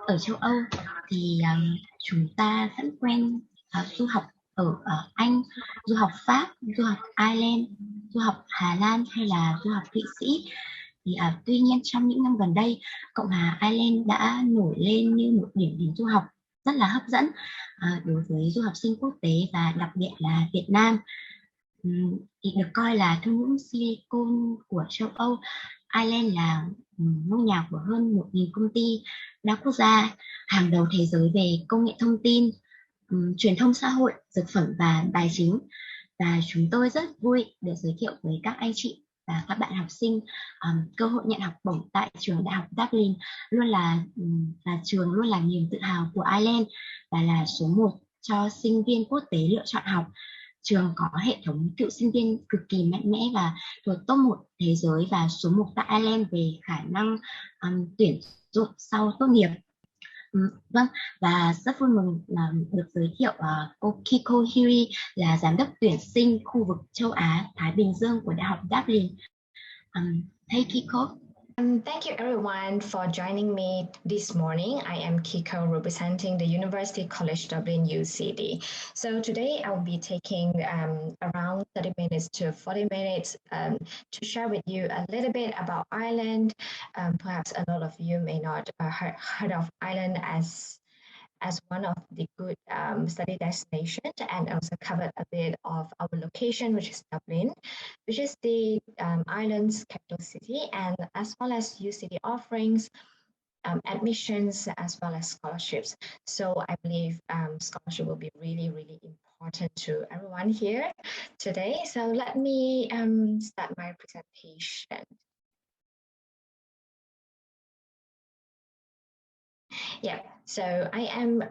Ở châu Âu thì chúng ta vẫn quen du học ở Anh, du học Pháp, du học Ireland, du học Hà Lan hay là du học Thụy Sĩ. Thì tuy nhiên trong những năm gần đây, Cộng hòa Ireland đã nổi lên như một điểm đến du học rất là hấp dẫn đối với du học sinh quốc tế và đặc biệt là Việt Nam. Thì được coi là thung lũng Silicon của châu Âu. Ireland là ngôi nhà của hơn 1.000 công ty đa quốc gia hàng đầu thế giới về công nghệ thông tin, truyền thông xã hội, dược phẩm và tài chính. Và chúng tôi rất vui được giới thiệu với các anh chị và các bạn học sinh cơ hội nhận học bổng tại trường đại học Dublin là trường luôn là niềm tự hào của Ireland và là số 1 cho sinh viên quốc tế lựa chọn học. Trường có hệ thống cựu sinh viên cực kỳ mạnh mẽ và thuộc top 1 thế giới và số 1 tại Ireland về khả năng tuyển dụng sau tốt nghiệp. Vâng, và rất vui mừng được giới thiệu cô Kiko Hiri là giám đốc tuyển sinh khu vực châu Á Thái Bình Dương của Đại học Dublin. Hey Kiko. Thank you everyone for joining me this morning. I am Kiko representing the University College Dublin UCD. So today I'll be taking around 30 minutes to 40 minutes to share with you a little bit about Ireland. Perhaps a lot of you may not heard of Ireland as one of the good study destinations, and also covered a bit of our location, which is Dublin, which is the Ireland's capital city, and as well as UCD offerings, admissions, as well as scholarships. So I believe scholarship will be really, really important to everyone here today. So let me start my presentation. Yeah, so I am,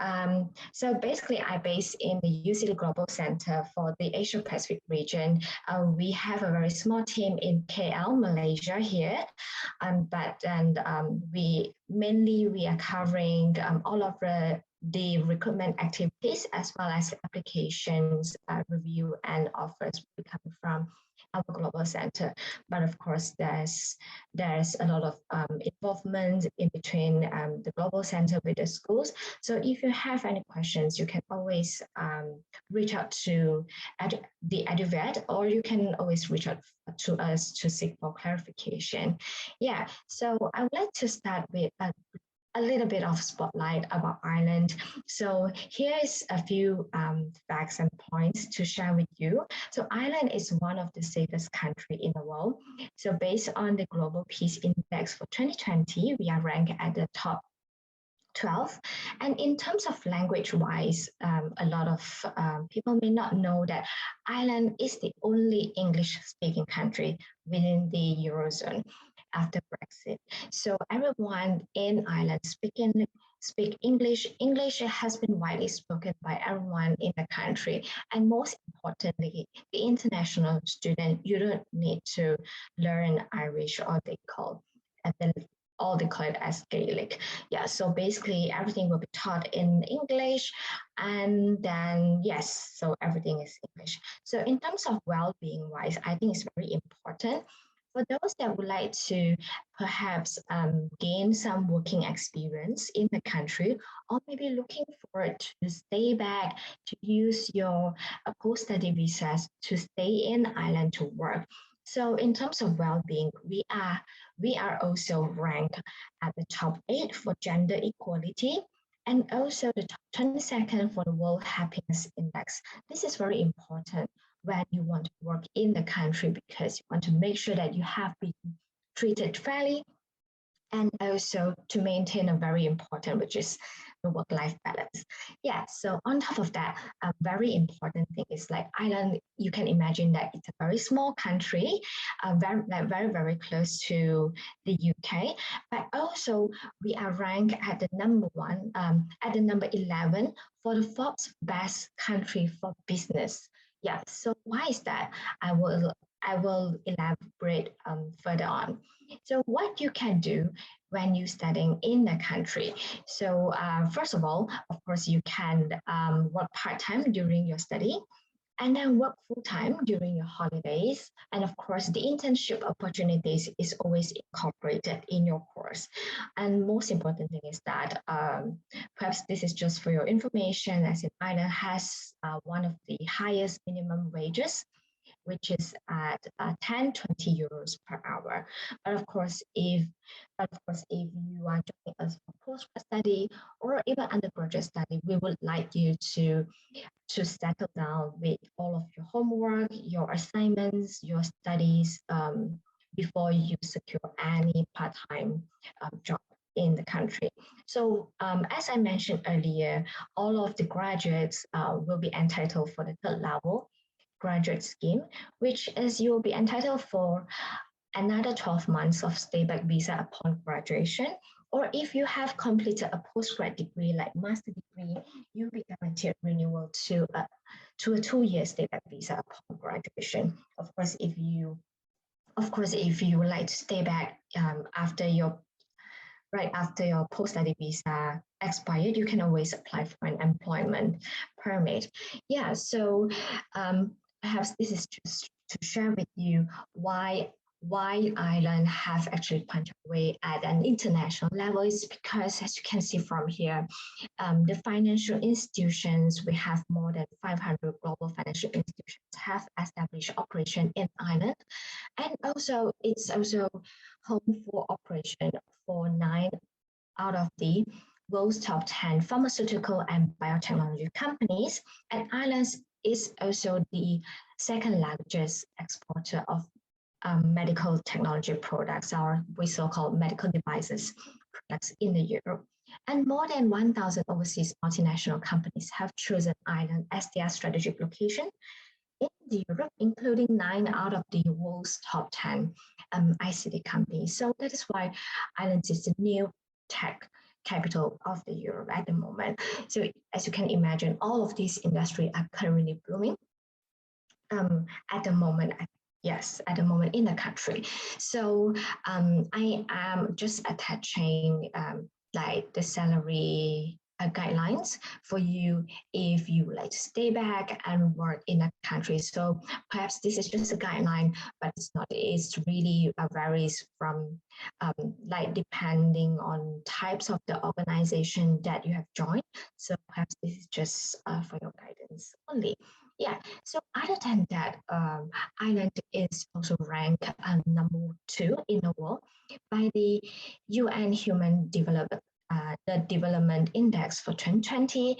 so basically I'm based in the UCD Global Center for the Asia Pacific region. We have a very small team in KL, Malaysia here, but we are covering all of the recruitment activities as well as applications, review and offers coming from our global center. But of course, there's a lot of involvement in between the global center with the schools. So if you have any questions, you can always reach out to the EduVet, or you can always reach out to us to seek for clarification. Yeah, so I would like to start with a little bit of spotlight about Ireland. So here is a few facts and points to share with you. So Ireland is one of the safest countries in the world. So based on the Global Peace Index for 2020, we are ranked at the top 12. And in terms of language-wise, a lot of people may not know that Ireland is the only English-speaking country within the Eurozone after Brexit. So everyone in Ireland speak English. English has been widely spoken by everyone in the country. And most importantly, the international student, you don't need to learn Irish, or they call it as Gaelic. Yeah, so basically everything will be taught in English, and then yes, so everything is English. So in terms of well-being wise, I think it's very important for those that would like to perhaps gain some working experience in the country, or maybe looking forward to stay back, to use your post-study visas to stay in Ireland to work. So in terms of well-being, we are also ranked at the top 8 for gender equality, and also the top 22nd for the World Happiness Index. This is very important when you want to work in the country, because you want to make sure that you have been treated fairly, and also to maintain a very important, which is the work-life balance. Yeah, so on top of that, a very important thing is like Ireland, you can imagine that it's a very small country, very close to the UK, but also we are ranked at the number 11 for the Forbes best country for business. Yeah, so why is that? I will elaborate further on. So what you can do when you're studying in the country. So first of all, of course, you can work part-time during your study. and then work full-time during your holidays. And of course, the internship opportunities is always incorporated in your course. And most important thing is that perhaps this is just for your information, as in Ireland has one of the highest minimum wages, which is at 10-20 euros per hour. But of course, if you are joining us for postgrad study or even undergraduate study, we would like you to settle down with all of your homework, your assignments, your studies before you secure any part-time job in the country. So as I mentioned earlier, all of the graduates will be entitled for the third level graduate scheme, which is you'll be entitled for another 12 months of stay-back visa upon graduation. Or if you have completed a postgrad degree like master degree, you'll be guaranteed renewal to a 2-year stay-back visa upon graduation. Of course, if you would like to stay back right after your post-study visa expired, you can always apply for an employment permit. Yeah, so perhaps this is just to share with you why Ireland have actually punched away at an international level is because, as you can see from here, the financial institutions, we have more than 500 global financial institutions have established operation in Ireland. And also, it's also home for operation for 9 out of the world's top 10 pharmaceutical and biotechnology companies. And Ireland is also the second largest exporter of medical technology products, or we so-called medical devices products in the Europe. And more than 1,000 overseas multinational companies have chosen Ireland as their strategic location in Europe, including 9 out of the world's top 10 ICT companies. So that is why Ireland is the new tech capital of the Europe at the moment. So as you can imagine, all of these industries are currently blooming at the moment. Yes, at the moment in the country. So I am just attaching like the salary guidelines for you if you would like to stay back and work in a country. So perhaps this is just a guideline, but it's not. It's really varies from like depending on types of the organization that you have joined. So perhaps this is just for your guidance only. Yeah, so other than that, Ireland is also ranked number 2 in the world by the UN Human Development, the Development Index for 2020.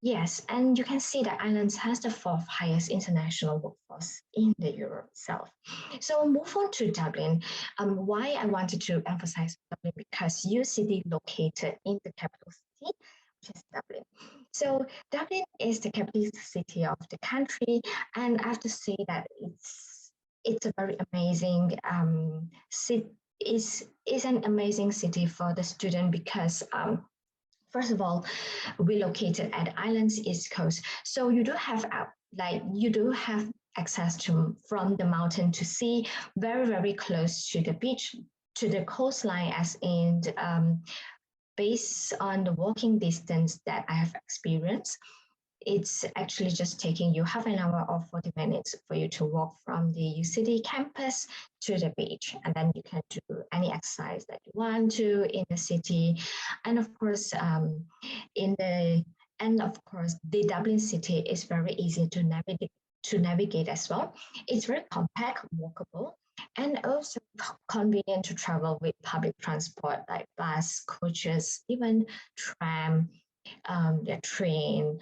Yes, and you can see that Ireland has the 4th highest international workforce in the Europe itself. So move on to Dublin. Why I wanted to emphasize Dublin, because UCD located in the capital city, which is Dublin. So Dublin is the capital city of the country, and I have to say that it's a very amazing city. Is an amazing city for the student because first of all, we're located at Ireland's east coast, so you do have access from the mountain to sea, very close to the beach, to the coastline, as in based on the walking distance that I have experienced, it's actually just taking you half an hour or 40 minutes for you to walk from the UCD campus to the beach. And then you can do any exercise that you want to in the city. And of course, the Dublin city is very easy to navigate as well. It's very compact, walkable, and also convenient to travel with public transport like bus, coaches, even tram, the train.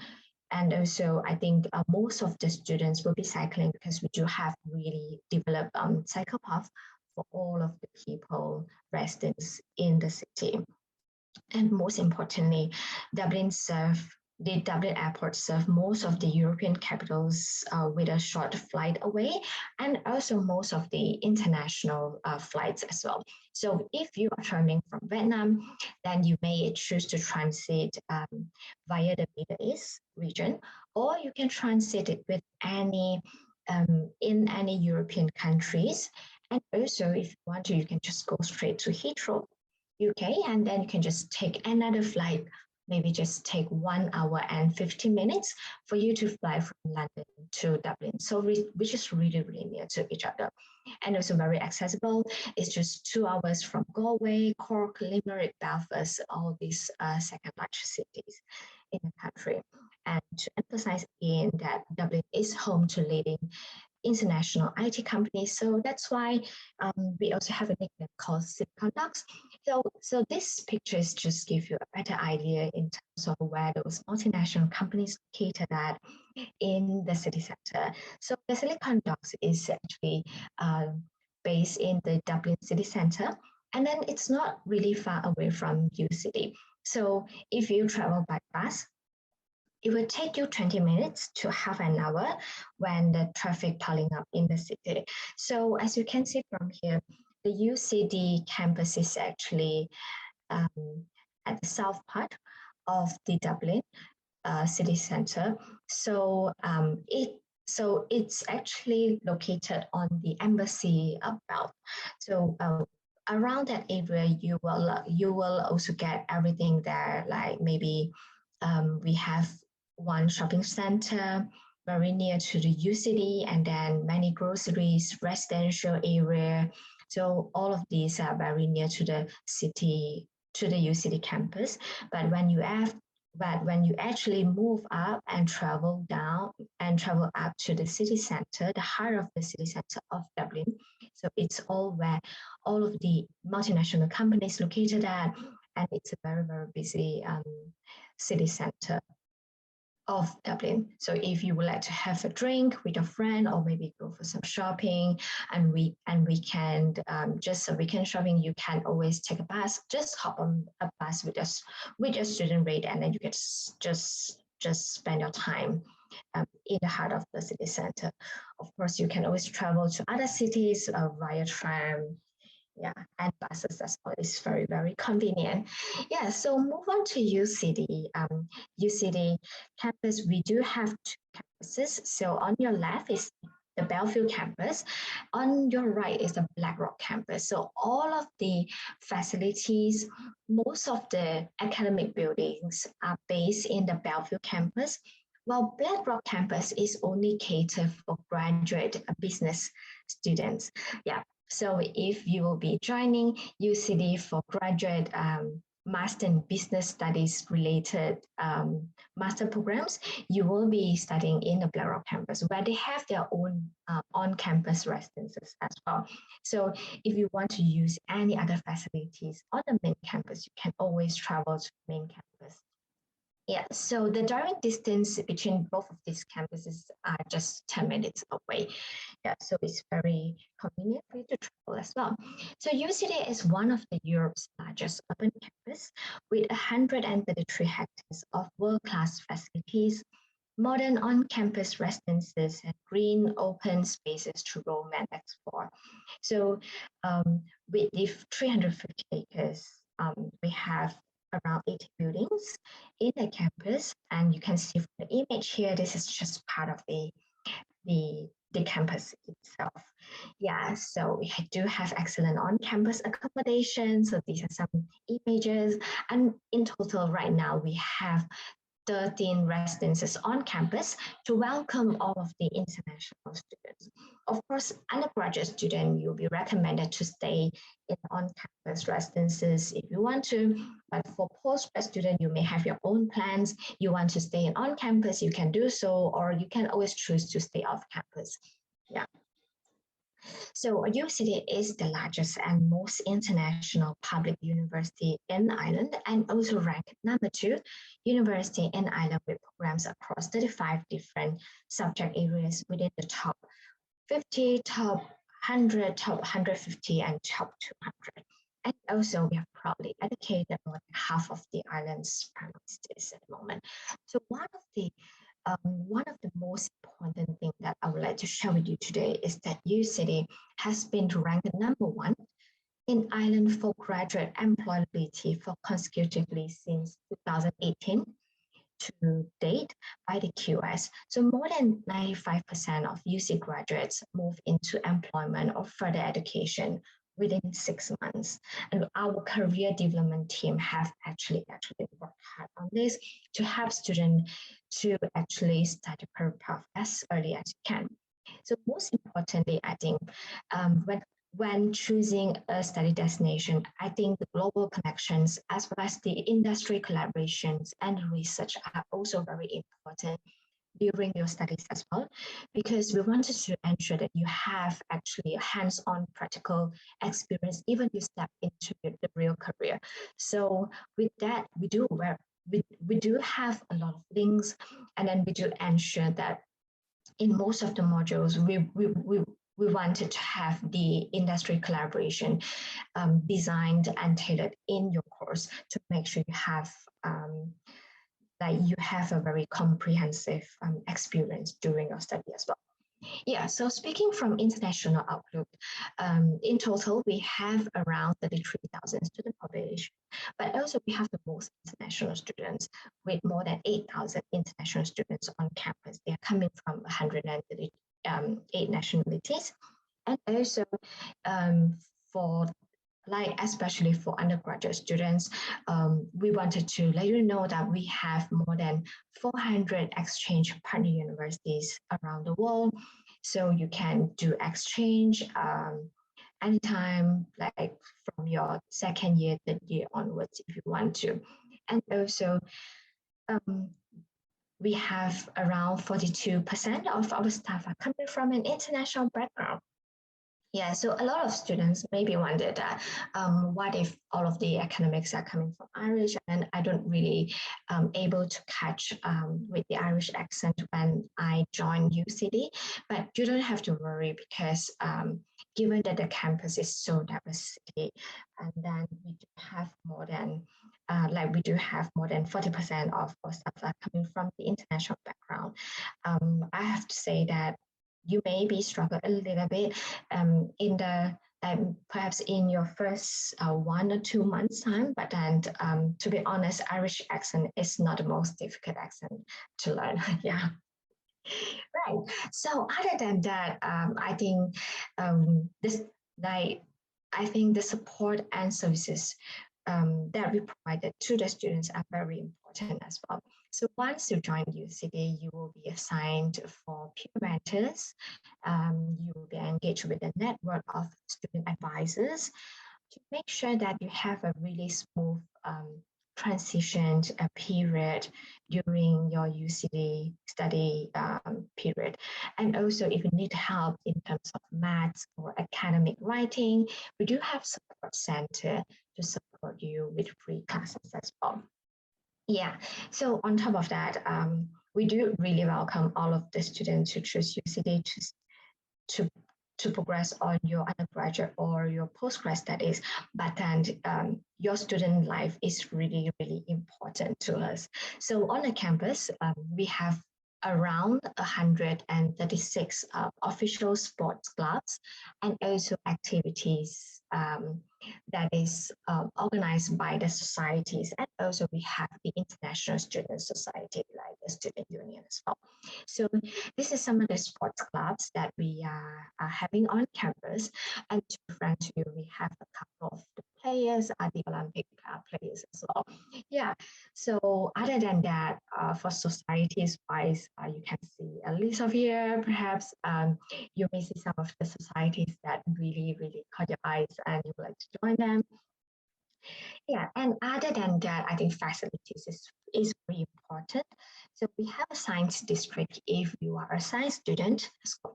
And also, I think most of the students will be cycling because we do have really developed cycle path for all of the people, residents in the city. And most importantly, the Dublin airport serves most of the European capitals with a short flight away, and also most of the international flights as well. So if you are traveling from Vietnam, then you may choose to transit via the Middle East region, or you can transit it with in any European countries. And also, if you want to, you can just go straight to Heathrow, UK, and then you can just take another flight maybe just take 1 hour and 15 minutes for you to fly from London to Dublin. So which is really, really near to each other. And also very accessible. It's just 2 hours from Galway, Cork, Limerick, Belfast, all these second largest cities in the country. And to emphasize again that Dublin is home to leading international IT companies. So that's why we also have a nickname called City Conducts. So this pictures just give you a better idea in terms of where those multinational companies located at in the city center. So the City Conducts is actually based in the Dublin city center, and then it's not really far away from UCD. So if you travel by bus, it will take you 20 minutes to half an hour when the traffic piling up in the city. So as you can see from here, the UCD campus is actually at the south part of the Dublin city center. So it's actually located on the embassy belt. So around that area, you will also get everything there. Like maybe we have one shopping center very near to the UCD, and then many groceries, residential area. So all of these are very near to the city, to the UCD campus. But when you actually move up and travel down and travel up to the city center, the heart of the city center of Dublin, so it's all where all of the multinational companies located at, and it's a very, very busy city center of Dublin. So if you would like to have a drink with a friend, or maybe go for some shopping and weekend shopping, you can always take a bus. Just hop on a bus with your student rate, and then you can just spend your time in the heart of the city center. Of course, you can always travel to other cities via tram. Yeah, and buses as well is very, very convenient. Yeah, so move on to UCD. UCD campus, we do have 2 campuses. So on your left is the Bellevue campus. On your right is the Blackrock campus. So all of the facilities, most of the academic buildings are based in the Bellevue campus, while Blackrock campus is only catered for graduate business students. Yeah. So if you will be joining UCD for graduate master in business studies related master programs, you will be studying in the Blackrock campus, where they have their own on-campus residences as well. So if you want to use any other facilities on the main campus, you can always travel to the main campus. Yeah, so the direct distance between both of these campuses are just 10 minutes away. Yeah, so it's very convenient for you to travel as well. So UCD is one of the Europe's largest urban campus with 133 hectares of world-class facilities, modern on-campus residences, and green open spaces to roam and explore. So with the 350 acres, we have around 80 buildings in the campus, and you can see from the image here, this is just part of the campus itself. Yeah, so we do have excellent on-campus accommodation. So these are some images, and in total right now we have 13 residences on campus to welcome all of the international students. Of course, undergraduate student, you'll be recommended to stay in on-campus residences if you want to, but for postgrad student, you may have your own plans. You want to stay in on campus, you can do so, or you can always choose to stay off campus. Yeah. So UCD is the largest and most international public university in Ireland, and also ranked number 2 university in Ireland with programs across 35 different subject areas within the top 50, top 100, top 150, and top 200. And also we have proudly educated more than half of the island's primary students at the moment. So one of the most important things that I would like to share with you today is that UCD has been ranked number 1 in Ireland for graduate employability for consecutively since 2018 to date by the EQUIS. So more than 95% of UC graduates move into employment or further education within 6 months. And our career development team have actually worked hard on this to help students to actually start a career path as early as you can. So most importantly, I think when choosing a study destination, I think the global connections as well as the industry collaborations and research are also very important during your studies as well, because we wanted to ensure that you have actually a hands-on practical experience even you step into the real career. So with that, we do have a lot of links, and then we do ensure that in most of the modules we wanted to have the industry collaboration designed and tailored in your course to make sure you have that you have a very comprehensive experience during your study as well. Yeah, so speaking from international outlook, in total, we have around 33,000 student population, but also we have the most international students with more than 8,000 international students on campus. They are coming from 138 nationalities. And also for especially for undergraduate students, we wanted to let you know that we have more than 400 exchange partner universities around the world. So you can do exchange anytime, like from your second year, third year onwards, if you want to. And also, we have around 42% of our staff are coming from an international background. Yeah, so a lot of students maybe wondered that what if all of the academics are coming from Irish and I don't really able to catch with the Irish accent when I joined UCD, but you don't have to worry because given that the campus is so diverse, and then we do have more than 40% of our staff are coming from the international background. I have to say that you maybe struggle a little bit in the perhaps in your first 1 or 2 months time, but then to be honest, Irish accent is not the most difficult accent to learn. Yeah. Right. So other than that, I think I think the support and services that we provided to the students are very important as well. So once you join UCD, you will be assigned for peer mentors. You will be engaged with a network of student advisors to make sure that you have a really smooth transition period during your UCD study period. And also if you need help in terms of maths or academic writing, we do have support center to support you with free classes as well. Yeah, so on top of that, we do really welcome all of the students who choose UCD to progress on your undergraduate or your postgrad studies, but then your student life is really, really important to us. So on the campus, we have around 136 official sports clubs and also activities that is organized by the societies, and also we have the International Student Society, like the Student Union as well. So this is some of the sports clubs that we are having on campus, and to be frank to you, we have a couple of the players are the Olympic players as well. Yeah, so other than that, for societies wise, you can see a list of here. Perhaps you may see some of the societies that really, really caught your eyes and you would like to join them. Yeah, and other than that, I think facilities is very important. So we have a science district if you are a science student,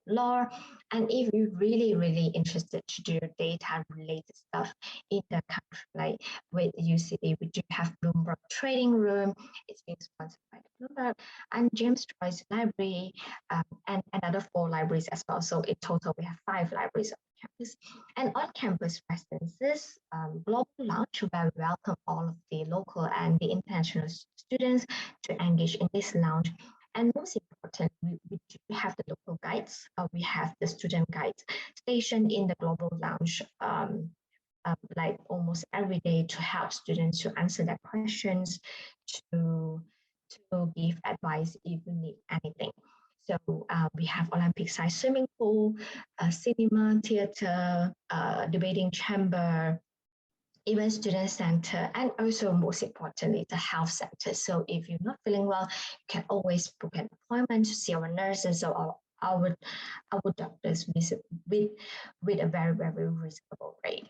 law, and if you're really, really interested to do data related stuff in the country, like with UCD, we do have Bloomberg Trading Room. It's being sponsored by Bloomberg and James Joyce Library, and another 4 libraries as well. So in total, we have 5 libraries on campus. And on-campus residences, Global Lounge, where we welcome all of the local and the international students to engage in this lounge. And most important, we do have the local guides. We have the student guides stationed in the Global Lounge like almost every day to help students to answer their questions, to give advice if you need anything. So we have Olympic-sized swimming pool, cinema, theater, debating chamber, even student center, and also most importantly, the health center. So if you're not feeling well, you can always book an appointment to see our nurses or our doctors with a very, very reasonable rate.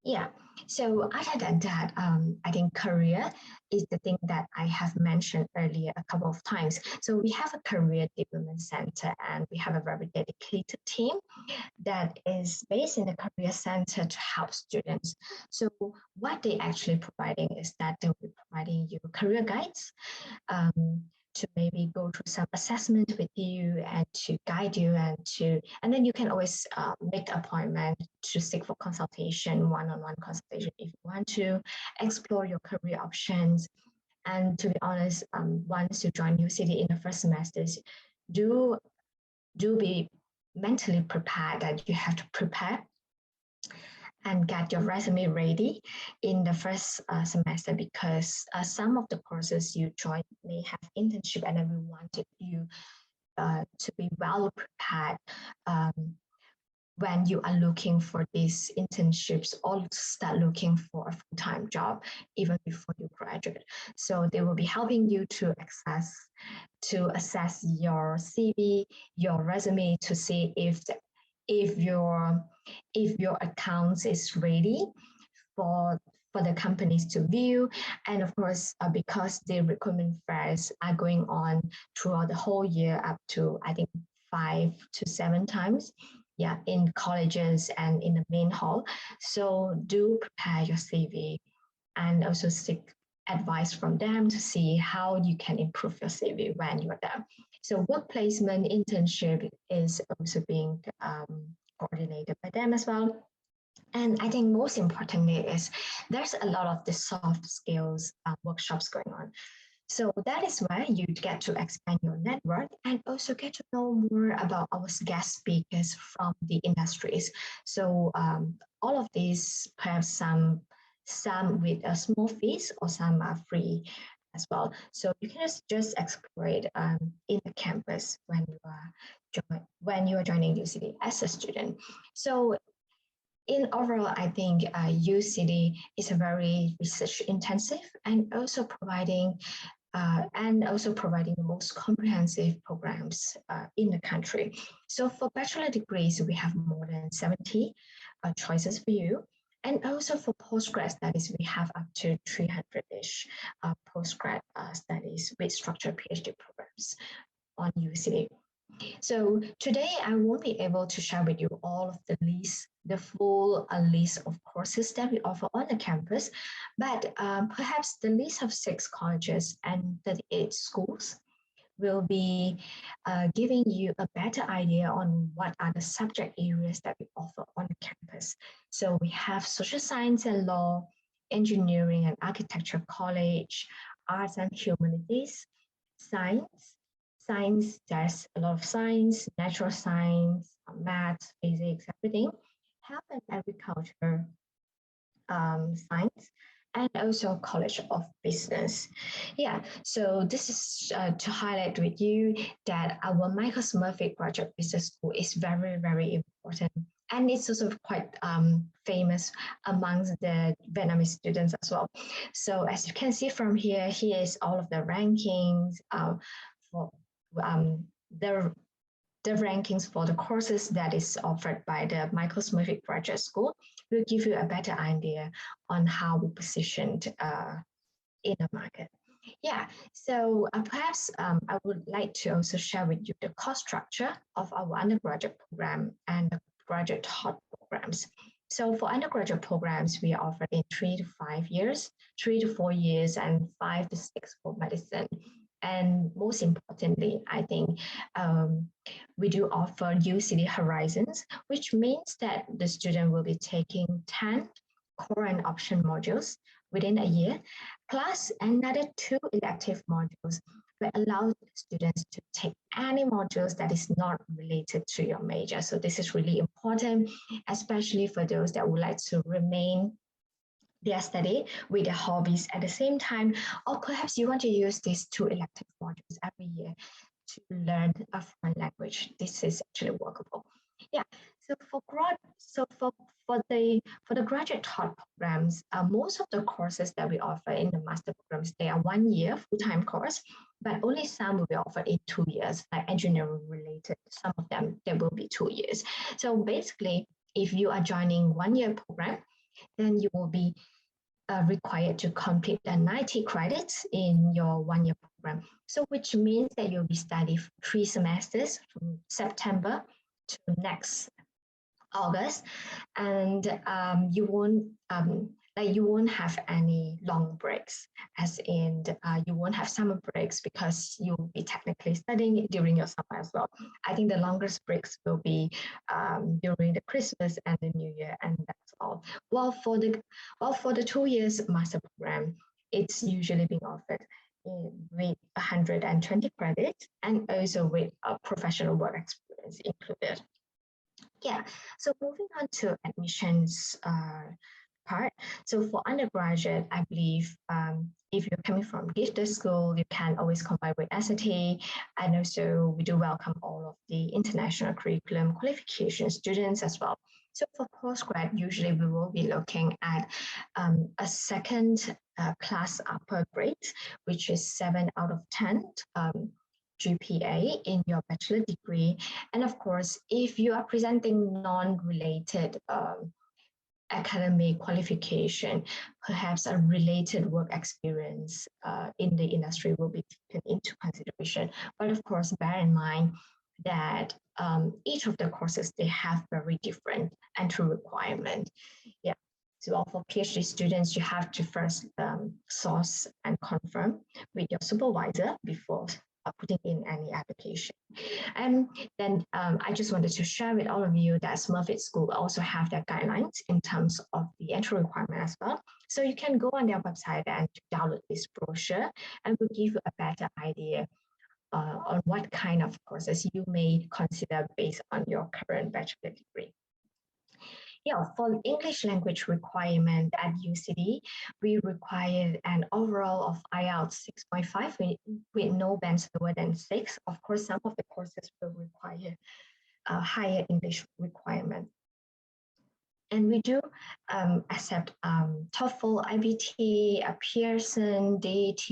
Yeah, so other than that, I think career is the thing that I have mentioned earlier a couple of times. So we have a career development center and we have a very dedicated team that is based in the career center to help students. So what they actually providing is that they'll be providing you career guides, to maybe go through some assessment with you and to guide you and then you can always make the appointment to seek for consultation, one-on-one consultation if you want to explore your career options. And to be honest, once you join UCD in the first semesters, do be mentally prepared that you have to prepare and get your resume ready in the first semester, because some of the courses you join may have internship, and then we wanted you to be well prepared when you are looking for these internships or to start looking for a full-time job even before you graduate. So they will be helping you to assess your CV, your resume, to see if your accounts is ready for the companies to view. And of course, because the recruitment fairs are going on throughout the whole year, up to I think 5 to 7 times, yeah, in colleges and in the main hall. So do prepare your CV and also seek advice from them to see how you can improve your CV when you're there. So work placement internship is also being coordinated by them as well. And I think most importantly is there's a lot of the soft skills workshops going on. So that is where you get to expand your network and also get to know more about our guest speakers from the industries. So all of these have some with a small fees or some are free as well. So you can just explore it in the campus when you are joining UCD as a student. So in overall, I think UCD is a very research intensive and also providing the most comprehensive programs in the country. So for bachelor degrees, we have more than 70 choices for you. And also for postgrad studies, we have up to 300-ish postgrad studies with structured PhD programs on UCD. So today I won't be able to share with you all of the full list of courses that we offer on the campus, but perhaps the list of 6 colleges and 38 schools will be giving you a better idea on what are the subject areas that we offer on the campus. So we have social science and law, engineering and architecture college, arts and humanities, science, there's a lot of science, natural science, math, physics, everything, health and agriculture, science, and also College of Business. Yeah, so this is to highlight with you that our Michael Smurfit Graduate Business School is very, very important. And it's also quite famous amongst the Vietnamese students as well. So as you can see from here is all of the rankings for the rankings for the courses that is offered by the Michael Smurfit Graduate School will give you a better idea on how we positioned in the market. Yeah, so perhaps I would like to also share with you the course structure of our undergraduate program and the graduate hot programs. So for undergraduate programs, we are offered in 3 to 5 years, 3 to 4 years, and 5 to 6 for medicine. And most importantly, I think we do offer UCD Horizons, which means that the student will be taking 10 core and option modules within a year, plus another 2 elective modules that allow students to take any modules that is not related to your major. So this is really important, especially for those that would like to remain their study with their hobbies at the same time, or perhaps you want to use these 2 elective modules every year. to learn a foreign language, this is actually workable. Yeah. So for the graduate taught programs, most of the courses that we offer in the master programs, they are 1 year full-time course, but only some will be offered in 2 years, like engineering related. Some of them, they will be 2 years. So basically, if you are joining 1 year program, then you will be required to complete the 90 credits in your 1 year program. So which means that you'll be studying 3 semesters from September to next August, and you won't have any long breaks, as in you won't have summer breaks because you'll be technically studying during your summer as well. I think the longest breaks will be during the Christmas and the New Year, and that's all. While for the 2 years master program, it's usually being offered with 120 credits and also with a professional work experience included. Yeah, so moving on to admissions part. So for undergraduate, I believe if you're coming from gifted school, you can always combine with SAT. And also we do welcome all of the international curriculum qualification students as well. So for postgrad, usually we will be looking at a second class upper grade, which is 7 out of 10. GPA in your bachelor degree. And of course, if you are presenting non-related academic qualification, perhaps a related work experience in the industry will be taken into consideration. But of course, bear in mind that each of the courses, they have very different entry requirement. Yeah. So for PhD students, you have to first source and confirm with your supervisor before putting in any application. And then I just wanted to share with all of you that Smurfit School also have their guidelines in terms of the entry requirement as well. So you can go on their website and download this brochure, and will give you a better idea on what kind of courses you may consider based on your current bachelor degree. Yeah, for English language requirement at UCD, we require an overall of Ielts 6.5 with no bands lower than 6. Of course, some of the courses will require a higher English requirement. And we do accept TOEFL, IBT, Pearson, DAT.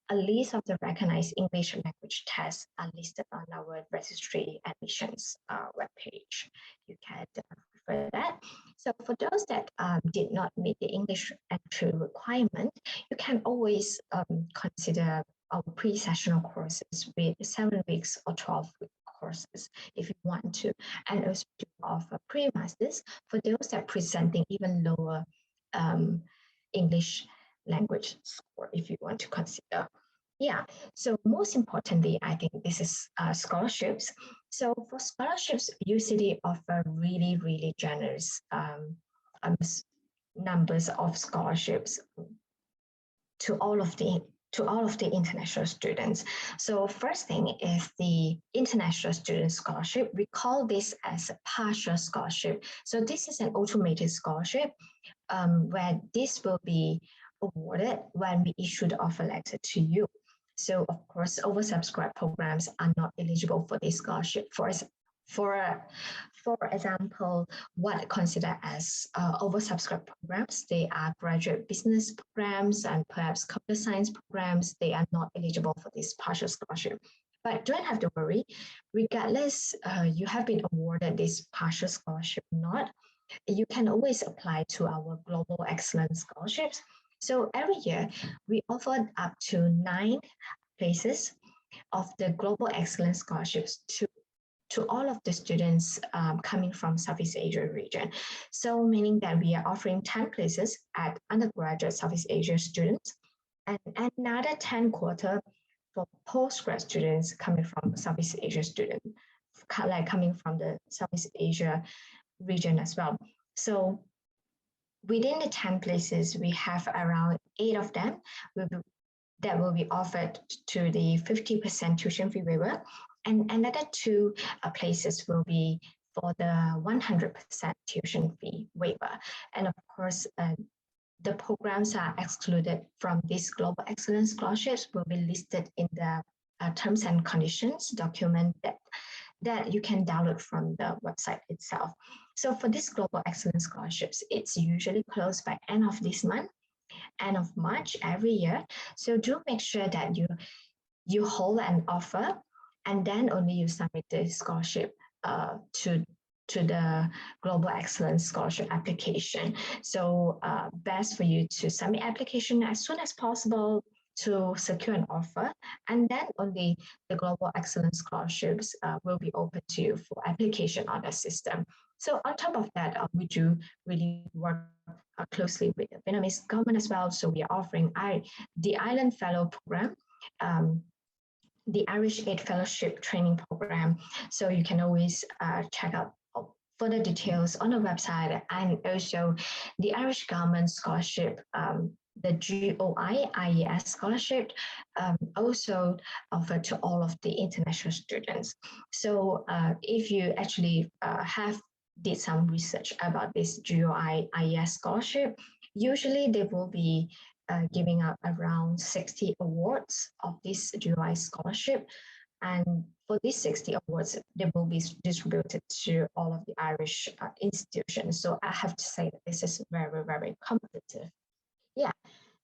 A list of the recognized English language tests are listed on our registry admissions webpage. You can refer that. So for those that did not meet the English entry requirement, you can always consider our pre-sessional courses with 7 weeks or 12-week courses if you want to, and also to offer pre-masters for those that are presenting even lower English language score if you want to consider. Yeah, so most importantly, I think this is scholarships. So for scholarships, UCD offer really, really generous numbers of scholarships to all of the international students. So first thing is the international student scholarship. We call this as a partial scholarship. So this is an automated scholarship where this will be awarded when we issue the offer letter to you. So of course, oversubscribed programs are not eligible for this scholarship. For example, what considered as oversubscribed programs, they are graduate business programs and perhaps computer science programs. They are not eligible for this partial scholarship. But don't have to worry, regardless you have been awarded this partial scholarship or not, you can always apply to our Global Excellence Scholarships. So every year, we offer up to 9 places of the Global Excellence Scholarships to all of the students coming from Southeast Asia region. So meaning that we are offering 10 places at undergraduate Southeast Asia students and another 10 quota for postgrad students coming from Southeast Asia students, like coming from the Southeast Asia region as well. So within the 10 places, we have around 8 of them that will be offered to the 50% tuition fee waiver. And another 2 places will be for the 100% tuition fee waiver. And of course, the programs are excluded from these Global Excellence Scholarships will be listed in the terms and conditions document that you can download from the website itself. So for this Global Excellence Scholarships, it's usually closed by end of this month, end of March every year. So do make sure that you hold an offer, and then only you submit the scholarship to the Global Excellence Scholarship application. So best for you to submit application as soon as possible to secure an offer, and then only the Global Excellence Scholarships will be open to you for application on the system. So on top of that, we do really work closely with the Vietnamese government as well. So we are offering the Island Fellow Program, the Irish Aid Fellowship Training Program. So you can always check out further details on the website, and also the Irish Government Scholarship, the GOI IES Scholarship, also offered to all of the international students. So if you actually did some research about this GOI IES Scholarship, usually they will be giving out around 60 awards of this GOI scholarship. And for these 60 awards, they will be distributed to all of the Irish institutions. So I have to say that this is very, very competitive. Yeah.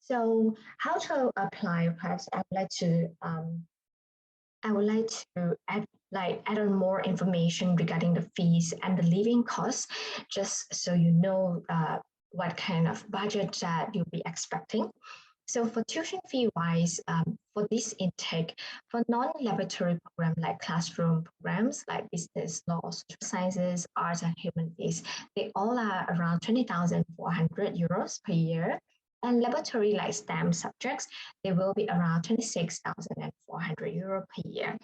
So how to apply? Perhaps I would like to add on more information regarding the fees and the living costs, just so you know what kind of budget that you'll be expecting. So for tuition fee wise, for this intake, for non-laboratory programs like classroom programs like business, law, social sciences, arts and humanities, they all are around 20,400 euros per year. And laboratory like STEM subjects, they will be around 26,400 euro per year.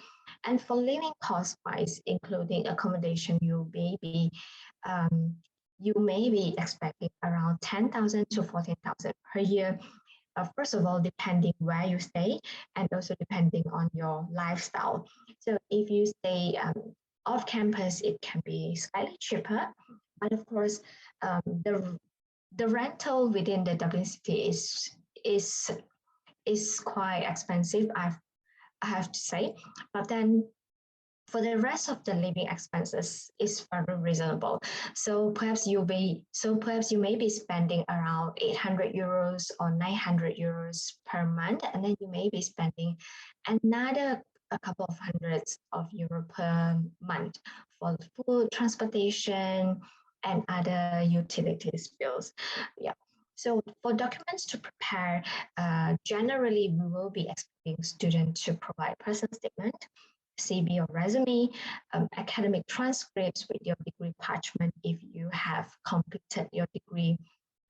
And for living cost wise, including accommodation, you may be expecting around 10,000 to 14,000 per year. First of all, depending where you stay, and also depending on your lifestyle. So if you stay off campus, it can be slightly cheaper. But of course, the rental within the Dublin city is quite expensive, I have to say. But then for the rest of the living expenses is very reasonable. So perhaps you may be spending around 800 euros or 900 euros per month, and then you may be spending another a couple of hundreds of euro per month for food, transportation, and other utilities bills. Yeah. So for documents to prepare, generally we will be expecting students to provide personal statement, CV or resume, academic transcripts with your degree parchment if you have completed your degree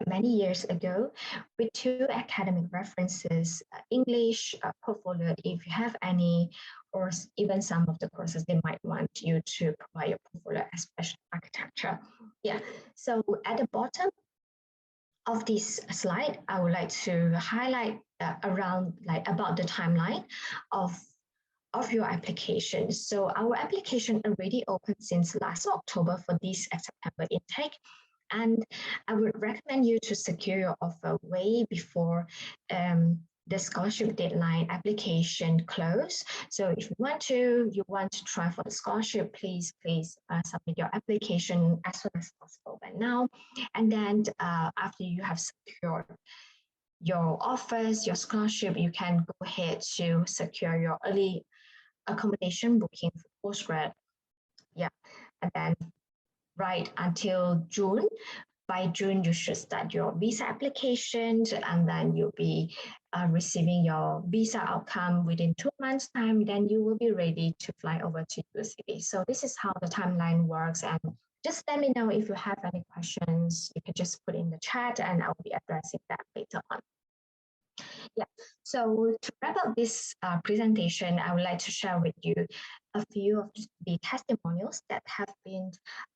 many years ago, with 2 academic references, English, portfolio if you have any, or even some of the courses they might want you to provide your portfolio, especially architecture. Yeah, so at the bottom of this slide, I would like to highlight about the timeline of your application. So our application already opened since last October for this September intake. And I would recommend you to secure your offer way before the scholarship deadline application close. So if you want to try for the scholarship, please submit your application as soon as possible by now. And then after you have secured your offers, your scholarship, you can go ahead to secure your early accommodation booking for postgrad. Yeah, and then right until June. By June, you should start your visa applications, and then you'll be receiving your visa outcome within 2 months' time. Then you will be ready to fly over to UCB. So this is how the timeline works. And just let me know if you have any questions. You can just put in the chat, and I'll be addressing that later on. Yeah, so to wrap up this presentation, I would like to share with you a few of the testimonials that have been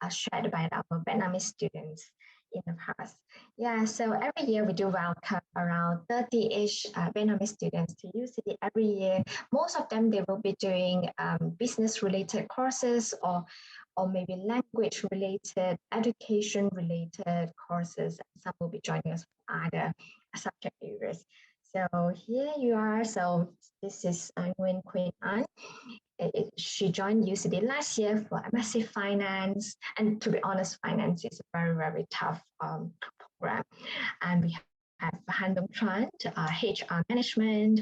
shared by our Vietnamese students in the past. Yeah, so every year we do welcome around 30-ish Vietnamese students to UCD every year. Most of them, they will be doing business-related courses or maybe language-related, education-related courses. Some will be joining us from other subject areas. So here you are. So this is Queen An. She joined UCD last year for MSc Finance. And to be honest, finance is a very, very tough program. And we have Han Dong Tran, HR management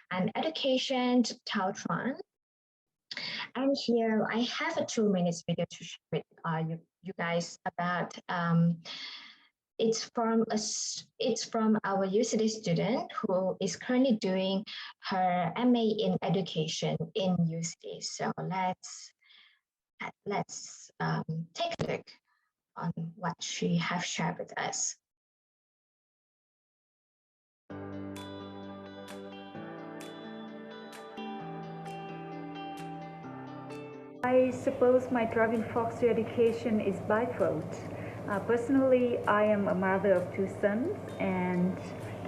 and education, Tao Tran. And here I have a 2 minutes video to share with you guys about it's from our UCD student who is currently doing her MA in education in UCD. So let's take a look on what she has shared with us. I suppose my driving force to education is bifold. Personally, I am a mother of 2 sons and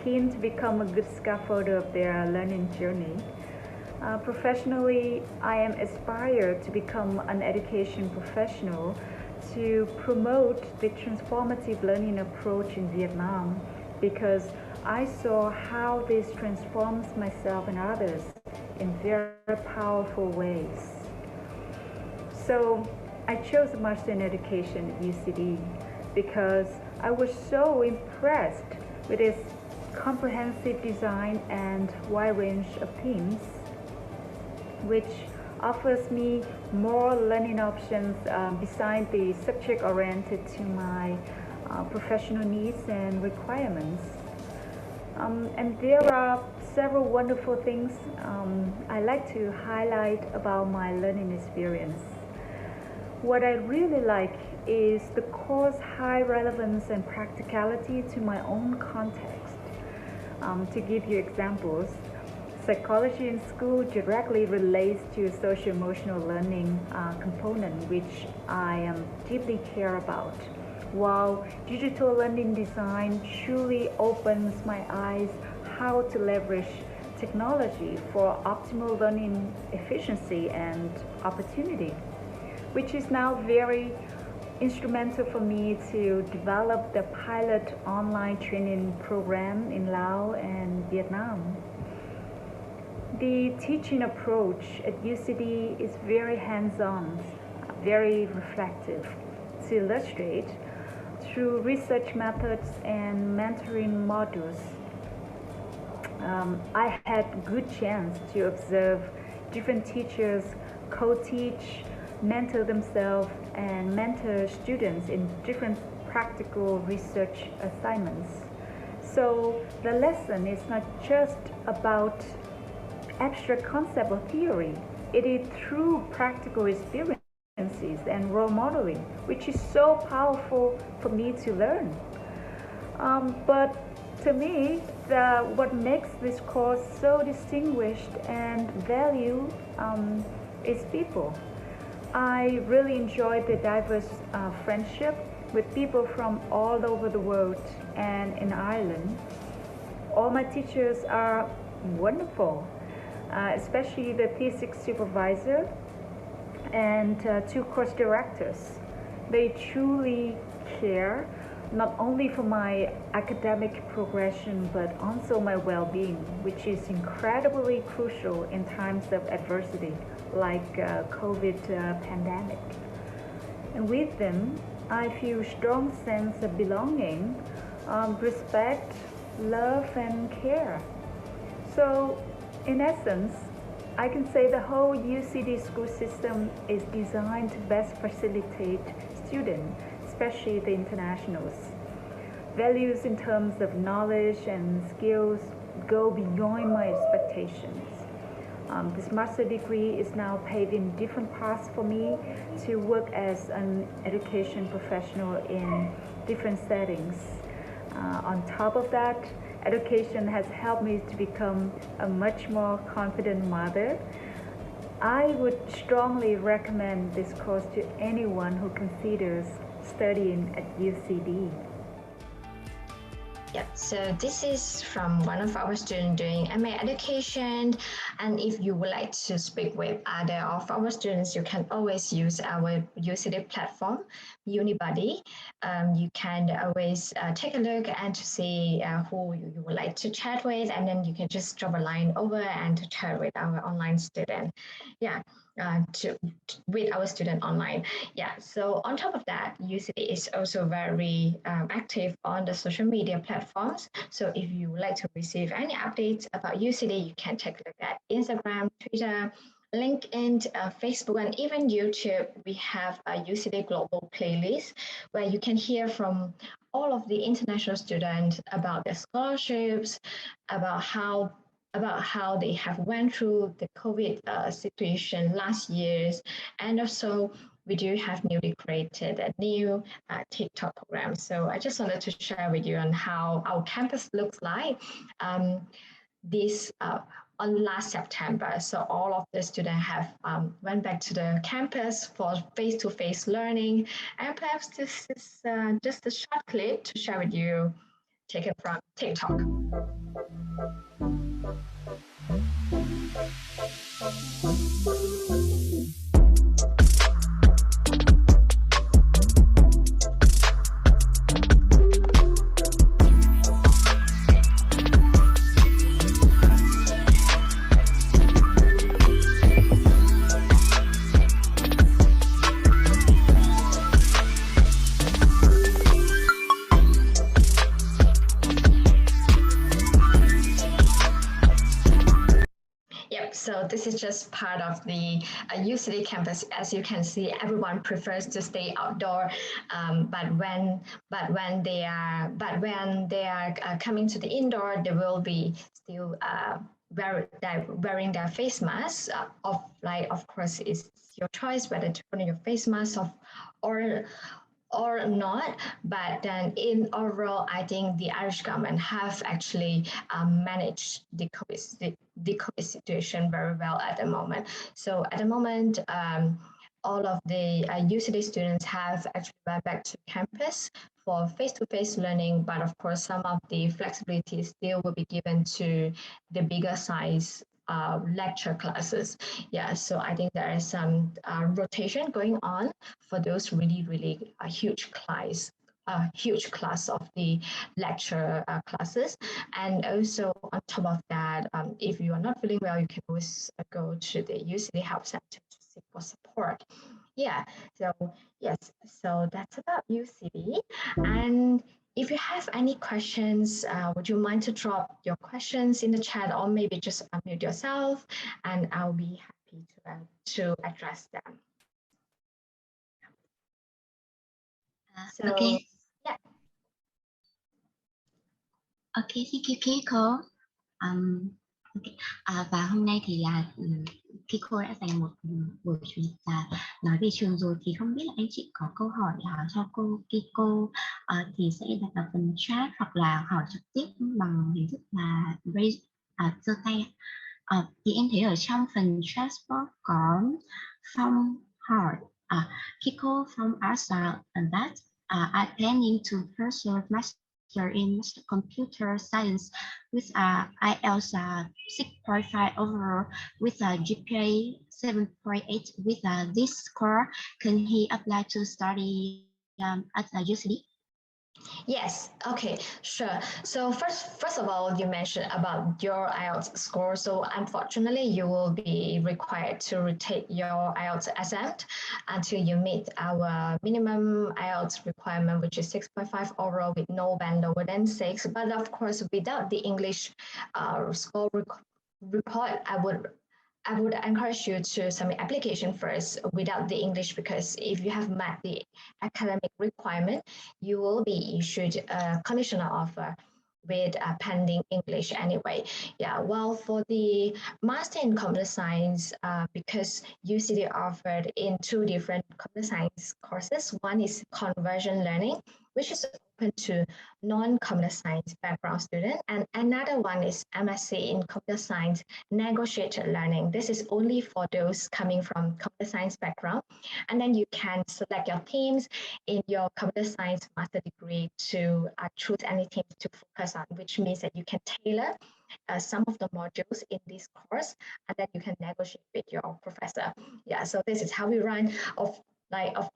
keen to become a good scaffolder of their learning journey. Professionally, I am aspired to become an education professional to promote the transformative learning approach in Vietnam because I saw how this transforms myself and others in very powerful ways. So I chose a Master in Education at UCD because I was so impressed with its comprehensive design and wide range of themes, which offers me more learning options besides the subject oriented to my professional needs and requirements. And there are several wonderful things I like to highlight about my learning experience. What I really like is the course high relevance and practicality to my own context. To give you examples, psychology in school directly relates to social-emotional learning component, which I deeply care about, while digital learning design truly opens my eyes how to leverage technology for optimal learning efficiency and opportunity, which is now very instrumental for me to develop the pilot online training program in Laos and Vietnam. The teaching approach at UCD is very hands-on, very reflective. To illustrate, through research methods and mentoring modules, I had good chance to observe different teachers co-teach, mentor themselves, and mentor students in different practical research assignments. So the lesson is not just about abstract concept or theory. It is through practical experiences and role modeling, which is so powerful for me to learn. But to me, what makes this course so distinguished and valued is people. I really enjoyed the diverse friendship with people from all over the world and in Ireland. All my teachers are wonderful, especially the P6 supervisor and 2 course directors. They truly care not only for my academic progression but also my well-being, which is incredibly crucial in times of adversity like COVID pandemic. And with them, I feel a strong sense of belonging, respect, love, and care. So, in essence, I can say the whole UCD school system is designed to best facilitate students, especially the internationals. Values in terms of knowledge and skills go beyond my expectations. This master degree is now paving different paths for me to work as an education professional in different settings. On top of that, education has helped me to become a much more confident mother. I would strongly recommend this course to anyone who considers studying at UCD. Yep, so this is from one of our students doing MA education. And if you would like to speak with other of our students, you can always use our UCD platform, Unibody. You can always take a look and to see who you would like to chat with, and then you can just drop a line over and to chat with our online student. Yeah. With our student online. Yeah, so on top of that, UCD is also very active on the social media platforms. So if you would like to receive any updates about UCD, you can take a look at Instagram, Twitter, LinkedIn, Facebook, and even YouTube. We have a UCD Global playlist where you can hear from all of the international students about their scholarships, about how they have went through the COVID situation last years. And also we do have newly created a new TikTok program. So I just wanted to share with you on how our campus looks like this on last September. So all of the students have went back to the campus for face-to-face learning. And perhaps this is just a short clip to share with you, taken from TikTok. So this is just part of the UCD campus. As you can see, everyone prefers to stay outdoor, but when they are coming to the indoor, they will be still wearing their face masks. Of course, it's your choice whether to put on your face mask or not, but then in overall, I think the Irish government have actually managed the COVID situation very well at the moment. So at the moment, all of the UCD students have actually went back to campus for face-to-face learning, but of course, some of the flexibility still will be given to the bigger size lecture classes. Yeah, so I think there is some rotation going on for those really huge class of the lecture classes. And also on top of that, if you are not feeling well, you can always go to the UCD Help Center to seek for support. Yeah, so yes, so that's about UCD. And if you have any questions, would you mind to drop your questions in the chat, or maybe just unmute yourself, and I'll be happy to address them. So, okay. Yeah. Okay, thank you, Kiko. Okay. Và hôm nay thì là Kiko đã dành một buổi chủ nhật là nói về trường rồi, thì không biết là anh chị có câu hỏi cho cô Kiko thì sẽ đặt vào phần chat hoặc là hỏi trực tiếp bằng hình thức là raise giơ tay. Thì em thấy ở trong phần chat box có Phong hỏi Kiko from Arsa and that I'm planning to pursue master in computer science with Ielts 6.5 overall with a GPA 7.8 with this score. Can he apply to study at the UCD? Yes, okay, sure. So first of all, you mentioned about your IELTS score. So unfortunately, you will be required to retake your IELTS attempt until you meet our minimum IELTS requirement, which is 6.5 overall with no band lower than 6. But of course, without the English score report, I would encourage you to submit application first without the English, because if you have met the academic requirement, you will be issued a conditional offer with pending English anyway. Yeah, well, for the Master in Computer Science, because UCD offered in 2 different computer science courses, one is conversion learning which is open to non-computer science background student. And another one is MSc in computer science negotiated learning. This is only for those coming from computer science background. And then you can select your themes in your computer science master degree to choose any themes to focus on, which means that you can tailor some of the modules in this course, and then you can negotiate with your professor. Yeah, so this is how we run. Of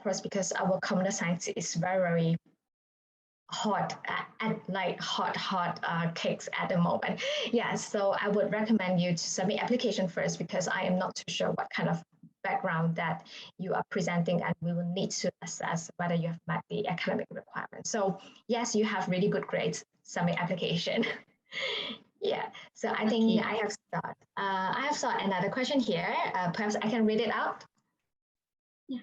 course, because our computer science is very hot hot cakes at the moment. Yeah, so I would recommend you to submit application first, because I am not too sure what kind of background that you are presenting, and we will need to assess whether you have met the academic requirements. So yes, you have really good grades, submit application. Yeah, so I think I have sought another question here. Perhaps I can read it out. Yeah.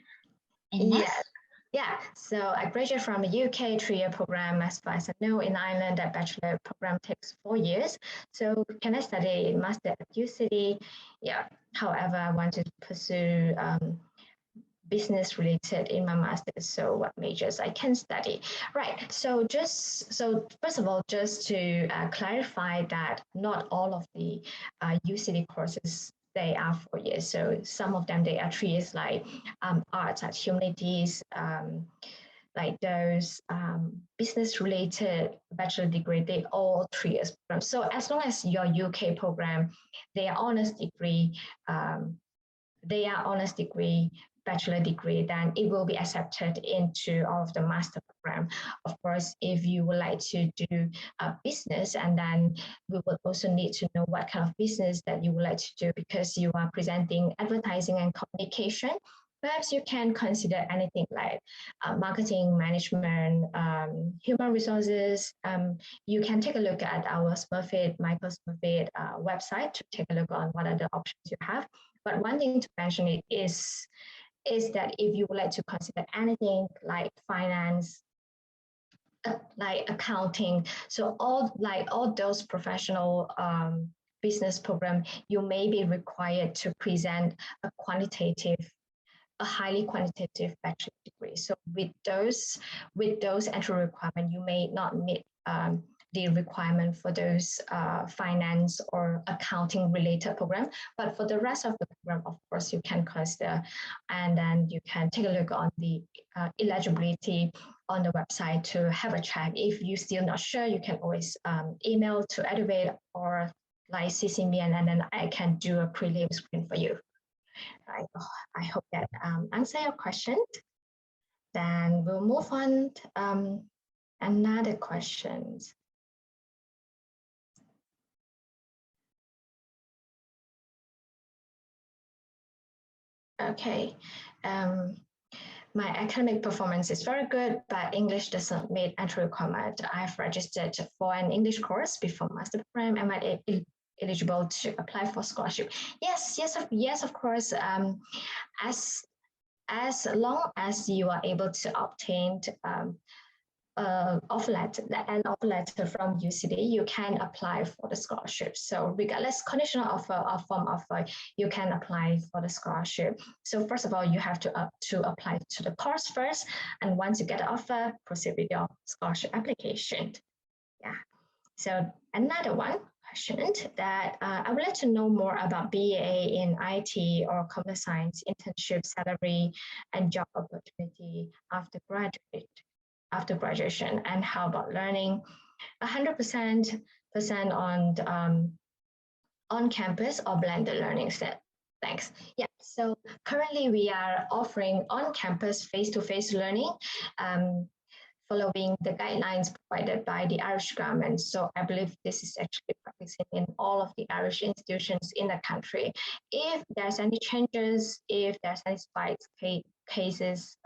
And next? Yeah, so I graduated from a UK 3-year program. As far as I know, in Ireland, that bachelor program takes 4 years. So can I study master at UCD? Yeah, however, I want to pursue business related in my master's, so what majors I can study. Right, so first of all, just to clarify that not all of the UCD courses, they are 4 years. So some of them, they are 3 years, like arts and humanities, like those business related bachelor degree, they all 3 years program. So as long as your UK program, they are honors degree, bachelor degree, then it will be accepted into all of the master program. Of course, if you would like to do a business, and then we would also need to know what kind of business that you would like to do, because you are presenting advertising and communication. Perhaps you can consider anything like marketing, management, human resources. You can take a look at our Michael Smurfit website to take a look on what are the options you have. But one thing to mention is that if you would like to consider anything like finance, like accounting, so all those professional business program, you may be required to present a highly quantitative bachelor degree. So with those entry requirements, you may not meet the requirement for those finance or accounting related program. But for the rest of the program, of course, you can consider, and then you can take a look on the eligibility on the website to have a check. If you're still not sure, you can always email to Educate or like CC me, and then I can do a prelim screen for you. Right. I hope that answer your question. Then we'll move on to another question. Okay, my academic performance is very good, but English doesn't meet entry requirement. I've registered for an English course before master program. Am I eligible to apply for scholarship? Yes, of course. As long as you are able to obtain an offer letter from UCD, you can apply for the scholarship. So regardless conditional offer or form offer, you can apply for the scholarship. So first of all, you have to apply to the course first, and once you get the offer, proceed with your scholarship application. Yeah. So another one question that I would like to know more about BA in IT or computer science internship salary and job opportunity after graduation, and how about learning 100% on campus or blended learning set? Thanks. Yeah, so currently we are offering on-campus face-to-face learning following the guidelines provided by the Irish government. So I believe this is actually practicing in all of the Irish institutions in the country. If there's any changes, if there's any spikes, cases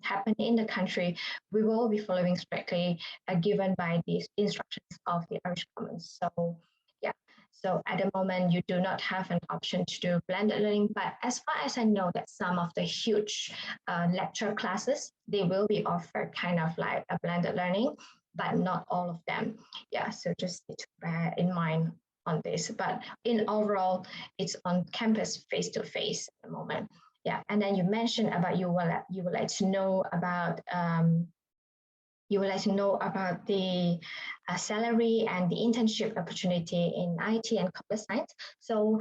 happening in the country, we will be following strictly given by the instructions of the Irish government. So yeah, so at the moment you do not have an option to do blended learning, but as far as I know that some of the huge lecture classes, they will be offered kind of like a blended learning, but not all of them. Yeah, so just need to bear in mind on this, but in overall, it's on campus face-to-face at the moment. Yeah, and then you mentioned about you would like to know about you would like to know about the salary and the internship opportunity in IT and computer science. So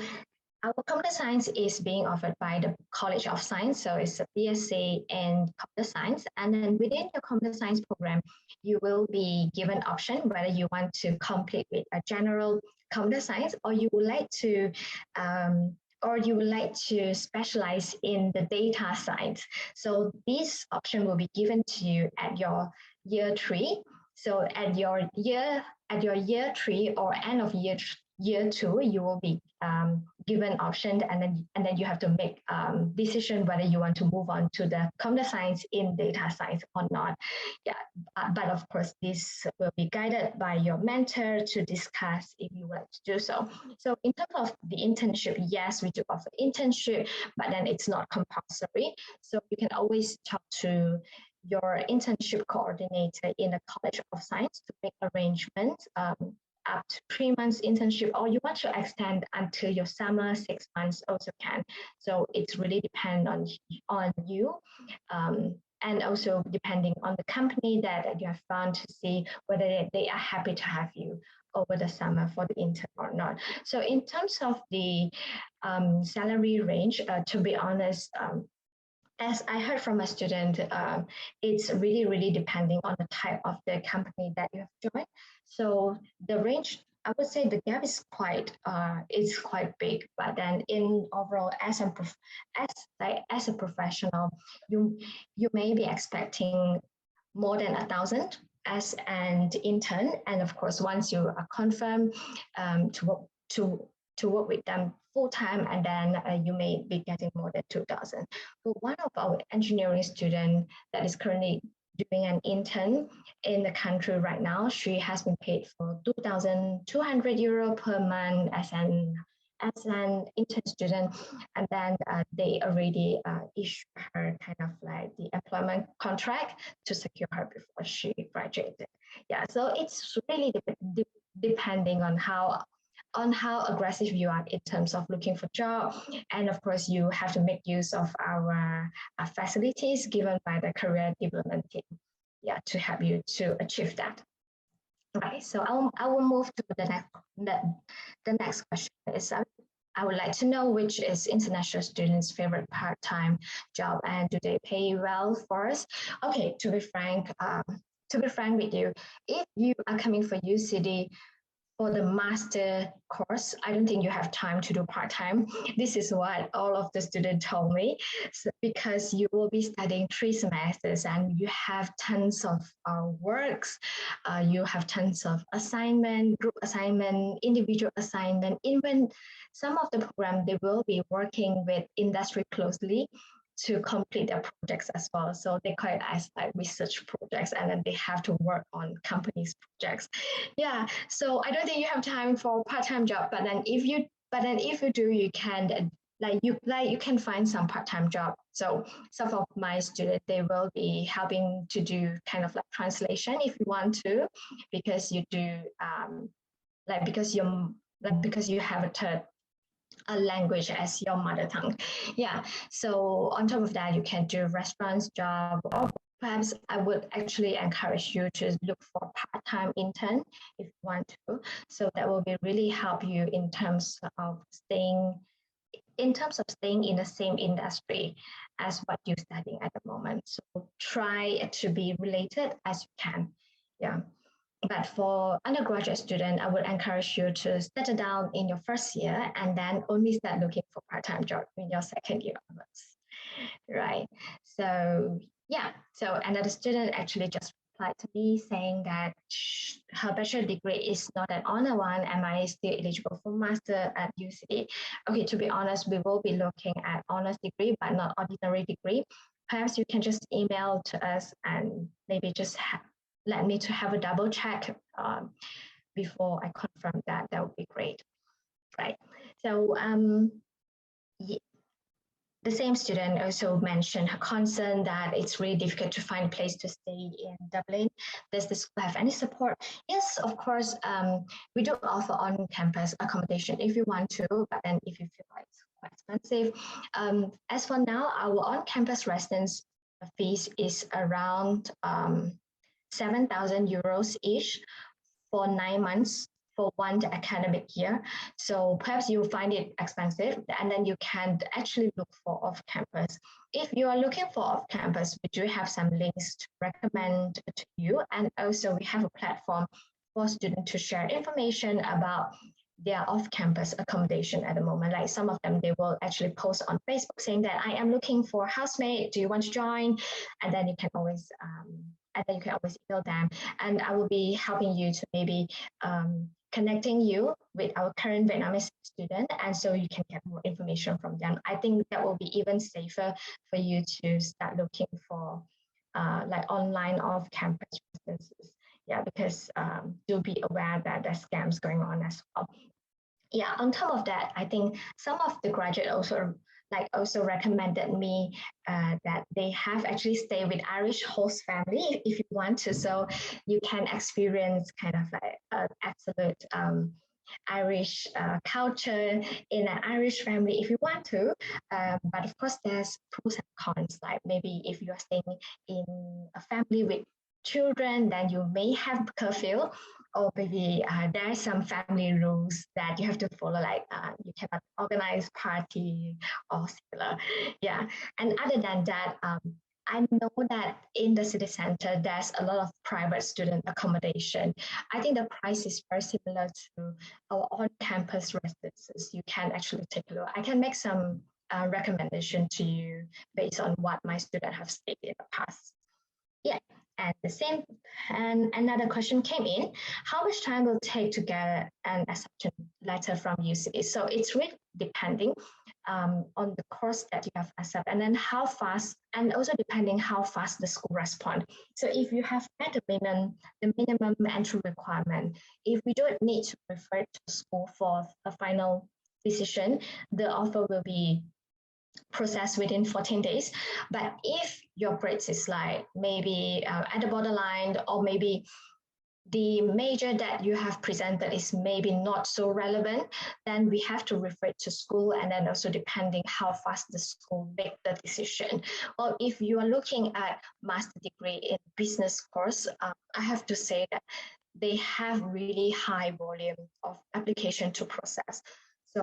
our computer science is being offered by the College of Science, so it's a BSc in computer science. And then within the computer science program, you will be given option whether you want to complete with a general computer science, or you would like to specialize in the data science. So this option will be given to you at your year 3. So at your year 3 or end of year 2, you will be given options, and then you have to make decision whether you want to move on to the computer science in data science or not. Yeah, but of course this will be guided by your mentor to discuss if you want to do so. So in terms of the internship, yes, we do offer internship, but then it's not compulsory. So you can always talk to your internship coordinator in the College of Science to make arrangements up to 3 months internship, or you want to extend until your summer, 6 months also can. So it's really depend on you, and also depending on the company that you have found to see whether they are happy to have you over the summer for the intern or not. So in terms of the salary range, to be honest, as I heard from a student, it's really depending on the type of the company that you have joined. So the range, I would say the gap is quite big. But then in overall, as a professional, you may be expecting more than 1,000 as an intern, and of course, once you are confirmed to work with them full-time, and then you may be getting more than 2,000. For one of our engineering students that is currently doing an intern in the country right now, she has been paid for 2,200 euro per month as an intern student, and then they already issue her kind of like the employment contract to secure her before she graduated. Yeah, so it's really depending on how aggressive you are in terms of looking for job. And of course, you have to make use of our facilities given by the career development team, yeah, to help you to achieve that. Right, so I will move to the next question. Is I would like to know which is international students' favorite part-time job, and do they pay well for us? Okay, to be frank with you, if you are coming for UCD for the master course, I don't think you have time to do part-time. This is what all of the students told me, because you will be studying 3 semesters and you have tons of works, you have tons of assignment, group assignment, individual assignment. Even some of the program, they will be working with industry closely to complete their projects as well. So they call it as like research projects, and then they have to work on companies' projects. Yeah, so I don't think you have time for part-time job, but then if you do, you can you can find some part-time job. So some of my students, they will be helping to do kind of like translation if you want to, because you do because you have a language as your mother tongue. Yeah, so on top of that, you can do restaurants job, or perhaps I would actually encourage you to look for part-time intern if you want to. So that will be really help you in terms of staying in the same industry as what you're studying at the moment. So try to be related as you can. Yeah. But for undergraduate student, I would encourage you to settle down in your first year and then only start looking for part-time job in your second year onwards, right? So yeah, so another student actually just replied to me saying that her bachelor degree is not an honor one. Am I still eligible for master at UCD? Okay, to be honest, we will be looking at honors degree, but not ordinary degree. Perhaps you can just email to us and maybe just let me to have a double check before I confirm that. That would be great, right? So the same student also mentioned her concern that it's really difficult to find a place to stay in Dublin. Does the school have any support? Yes, of course. We do offer on-campus accommodation if you want to, but then if you feel like it's quite expensive. As for now, our on-campus residence fees is around 7,000 euros each for 9 months for one academic year. So perhaps you find it expensive, and then you can actually look for off-campus. If you are looking for off-campus, we do have some links to recommend to you. And also we have a platform for students to share information about their off-campus accommodation at the moment. Like some of them, they will actually post on Facebook saying that I am looking for a housemate. Do you want to join? And then you can always email them, and I will be helping you to maybe connecting you with our current Vietnamese student, and so you can get more information from them. I think that will be even safer for you to start looking for like online off-campus residences. Yeah, because do be aware that there's scams going on as well. Yeah, on top of that, I think some of the graduates also recommended me that they have actually stayed with Irish host family if you want to, so you can experience kind of like an absolute Irish culture in an Irish family if you want to, but of course there's pros and cons. Like maybe if you are staying in a family with children, then you may have curfew, or maybe there are some family rules that you have to follow, like you cannot organize party or similar. Yeah, and other than that, I know that in the city center, there's a lot of private student accommodation. I think the price is very similar to our on-campus residences. You can actually take a look. I can make some recommendation to you based on what my students have stayed in the past. Yeah. And another question came in: how much time will it take to get an acceptance letter from UCB? So it's really depending on the course that you have accepted, and then how fast, and also depending how fast the school respond. So if you have met the minimum entry requirement, if we don't need to refer to school for a final decision, the offer will be processed within 14 days. But if your grades is like maybe at the borderline, or maybe the major that you have presented is maybe not so relevant, then we have to refer to school, and then also depending how fast the school make the decision. Or if you are looking at master degree in business course, I have to say that they have really high volume of application to process. So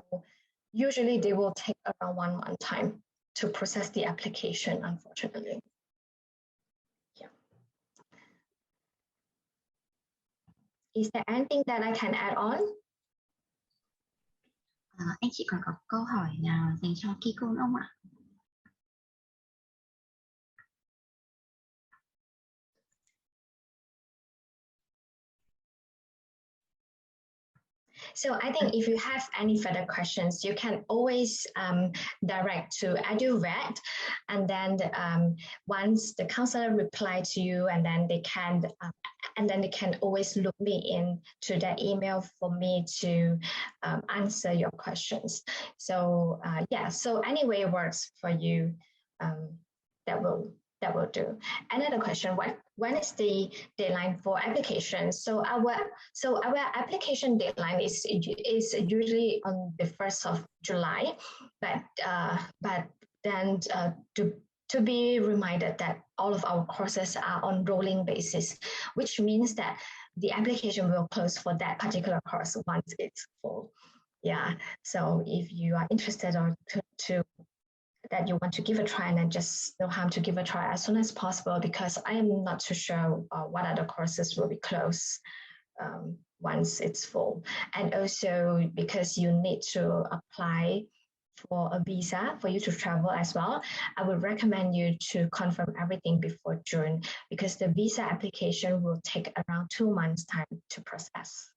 usually they will take around 1 month time to process the application, unfortunately. Yeah. Is there anything that I can add on? Anh chị còn có câu hỏi nào dành cho Kiko nữa không ạ? So I think if you have any further questions, you can always direct to EduVet, and then once the counselor reply to you, and then they can always look me in to their email for me to answer your questions. So yeah, so any way it works for you, that will do. Another question: when is the deadline for application? So our application deadline is usually on the 1st of July, but then to be reminded that all of our courses are on rolling basis, which means that the application will close for that particular course once it's full. Yeah, so if you are interested or that you want to give a try, and then just no harm to give a try as soon as possible, because I am not too sure what other courses will be closed once it's full. And also because you need to apply for a visa for you to travel as well, I would recommend you to confirm everything before June, because the visa application will take around 2 months time to process.